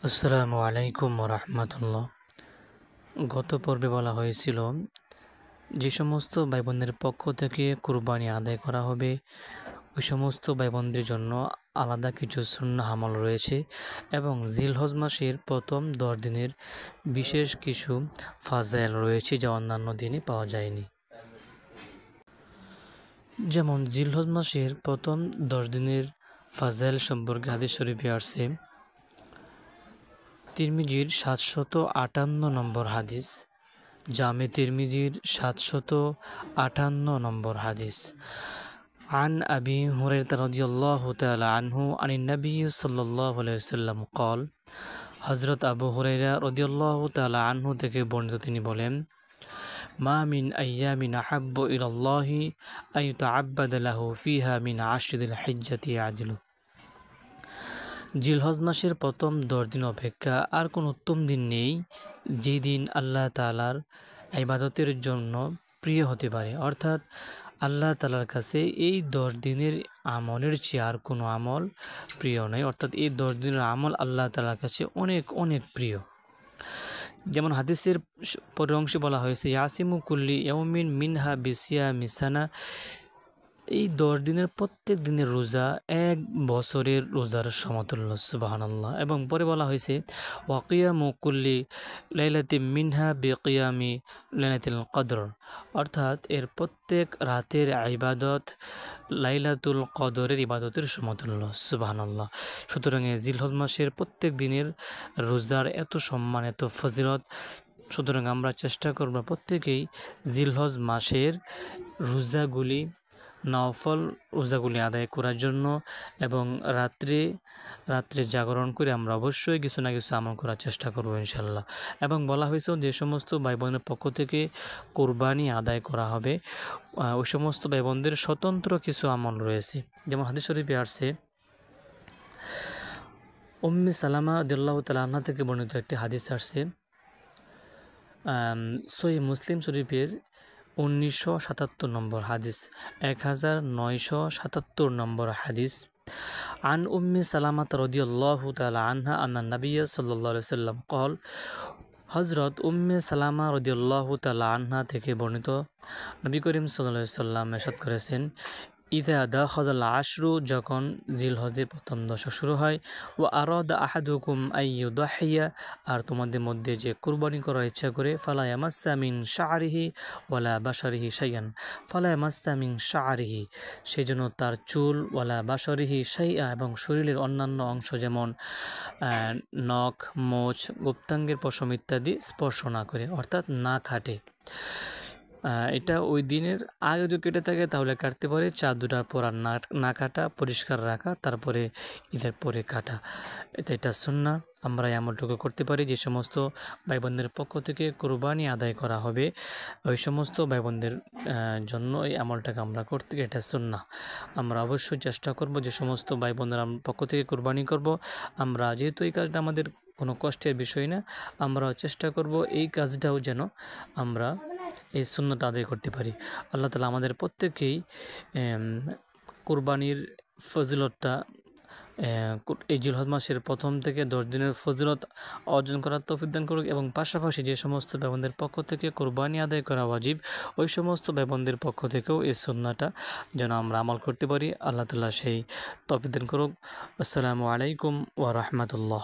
আসসালামু আলাইকুম রহমতুল্লাহ। গত পর্বে বলা হয়েছিল যে সমস্ত ভাই বোনদের পক্ষ থেকে কুরবানি আদায় করা হবে ওই সমস্ত ভাই বোনদের জন্য আলাদা কিছু সুন্নাহ আমল রয়েছে এবং জিলহজ মাসের প্রথম 10 দিনের বিশেষ কিছু ফাজাইল রয়েছে যা অন্যান্য দিনে পাওয়া যায়নি। যেমন জিলহজ মাসের প্রথম 10 দিনের ফাজাইল সম্পর্কে হাদিস শরীফে আসছে তিরমিজির 758 নম্বর হাদিস, জামে তিরমিজির 758 নম্বর হাদিস। عن أبي هريرة رضي الله تعالى عنه عن النبي صلى الله عليه وسلم قال হযরত আবু হুরায়রা রাদিয়াল্লাহু তাআলা আনহু থেকে বর্ণিত তিনি বলেন, মা মিন আইয়ামিন আহাব্বু ইলাল্লাহি আইয়ুতাআব্বাদা লাহু ফিহা মিন আশরিল হিজ্জাতি আদিলু। জিলহজ মাসের প্রথম 10 দিন অপেক্ষা আর কোনো উত্তম দিন নেই যেই দিন আল্লাহ তাআলার ইবাদতের জন্য প্রিয় হতে পারে। অর্থাৎ আল্লাহ তাআলার কাছে এই 10 দিনের আমলের চেয়ে আর কোনো আমল প্রিয় নয়। অর্থাৎ এই 10 দিনের আমল আল্লাহ তাআলার কাছে অনেক অনেক প্রিয়। যেমন হাদিসের পরের অংশে বলা হয়েছে, ইয়াসিমু কুল্লি ইয়াউমিন মিনহা বিসিয়ামি সানা। এই 10 দিনের প্রত্যেক দিনের রোজা 1 বছরের রোজার সমতুল্য, সুবহানাল্লাহ। এবং পরে বলা হয়েছে ওয়াকিয়ামু কুল্লি লাইলাতিন মিনহা বিকিয়ামি লাইলাতুল কদর। অর্থাৎ এর প্রত্যেক রাতের ইবাদত লাইলাতুল কদরের ইবাদতের সমতুল্য, সুবহানাল্লাহ। সুতরাং এই জিলহজ মাসের প্রত্যেক দিনের রোজার এত সম্মান, এত ফজিলত। সুতরাং আমরা চেষ্টা করব প্রত্যেকেই জিলহজ মাসের রোজাগুলি, নফল রোজাগুলি আদায় করার জন্য এবং রাত্রে জাগরণ করে আমরা অবশ্যই কিছু না কিছু আমল করার চেষ্টা করব ইনশাল্লাহ। এবং বলা হয়েছে যে সমস্ত ভাই বোনের পক্ষ থেকে কোরবানি আদায় করা হবে ওই সমস্ত ভাই বোনদের স্বতন্ত্র কিছু আমল রয়েছে। যেমন হাদিস শরীফে আসছে, উম্মে সালামা রাদিয়াল্লাহু তাআলা আনহা থেকে বর্ণিত একটি হাদিস আসছে সহিহ মুসলিম শরীফের 1977 নম্বর হাদিস, 1977 নম্বর হাদিস। আন উম্মে সালামাত রাদিয়াল্লাহু তাআলা আনহা আন্না নবিয়্য সাল্লাল্লাহু আলাইহি ওয়াসাল্লাম কল। হযরত উম্মে সালামা রাদিয়াল্লাহু তাআলা আনহা থেকে বর্ণিত, নবী করিম সাল্লাল্লাহু আলাইহি ওয়াসাল্লাম ইরশাদ করেছেন, ইযা দাখালাল আশরু, যখন জিলহজের প্রথম দশক শুরু হয়, ওয়া আরাদা আহাদুকুম আইয়ুদাহিয়া, আর তোমাদের মধ্যে যে কুরবানি করার ইচ্ছা করে, ফালা ইয়ামাসসা মিন শা'রিহি ওয়ালা বাশারিহি শাইআন, ফালা ইয়ামাসসা মিন শা'রিহি, সেজন্য তার চুল, ওয়ালা বাশারিহি শাইআ, এবং শরীরের অন্যান্য অংশ যেমন নখ, মোচ, গুপ্তাঙ্গের পশম ইত্যাদি স্পর্শ না করে, অর্থাৎ না কাটে। এটা ওই দিনের আগে যদি কেটে থাকে তাহলে কাটতে পারে, চাঁদ দুটার পর আর না কাটা, পরিষ্কার রাখা, তারপরে ঈদের পরে কাটা। এটা সুন্নাহ। আমরা এই আমলটুকু করতে পারি। যে সমস্ত ভাই বোনদের পক্ষ থেকে কোরবানি আদায় করা হবে ওই সমস্ত ভাই বোনদের জন্য এই আমলটাকে আমরা করতে, এটা সুন্নাহ। আমরা অবশ্যই চেষ্টা করব যে সমস্ত ভাই বোনদের পক্ষ থেকে কোরবানি করব আমরা, যেহেতু এই কাজটা আমাদের কোনো কষ্টের বিষয় না, আমরা চেষ্টা করব এই কাজটাও যেন আমরা এই সুন্নতটা আদায় করতে পারি। আল্লাহ তাআলা আমাদের প্রত্যেককেই কুরবানির ফজিলতটা এই জিলহজ মাসের প্রথম থেকে 10 দিনের ফজিলত অর্জন করার তৌফিক দান করুক, এবং পাশাপাশি যে সমস্ত ভাই বোনদের পক্ষ থেকে কোরবানি আদায় করা ওয়াজিব ওই সমস্ত ভাই বোনদের পক্ষ থেকেও এই সুন্নাহটা যেন আমরা আমল করতে পারি। আল্লাহ তাআলা সেই তৌফিক দান করুক। আসসালামু আলাইকুম ওয়া রাহমাতুল্লাহ।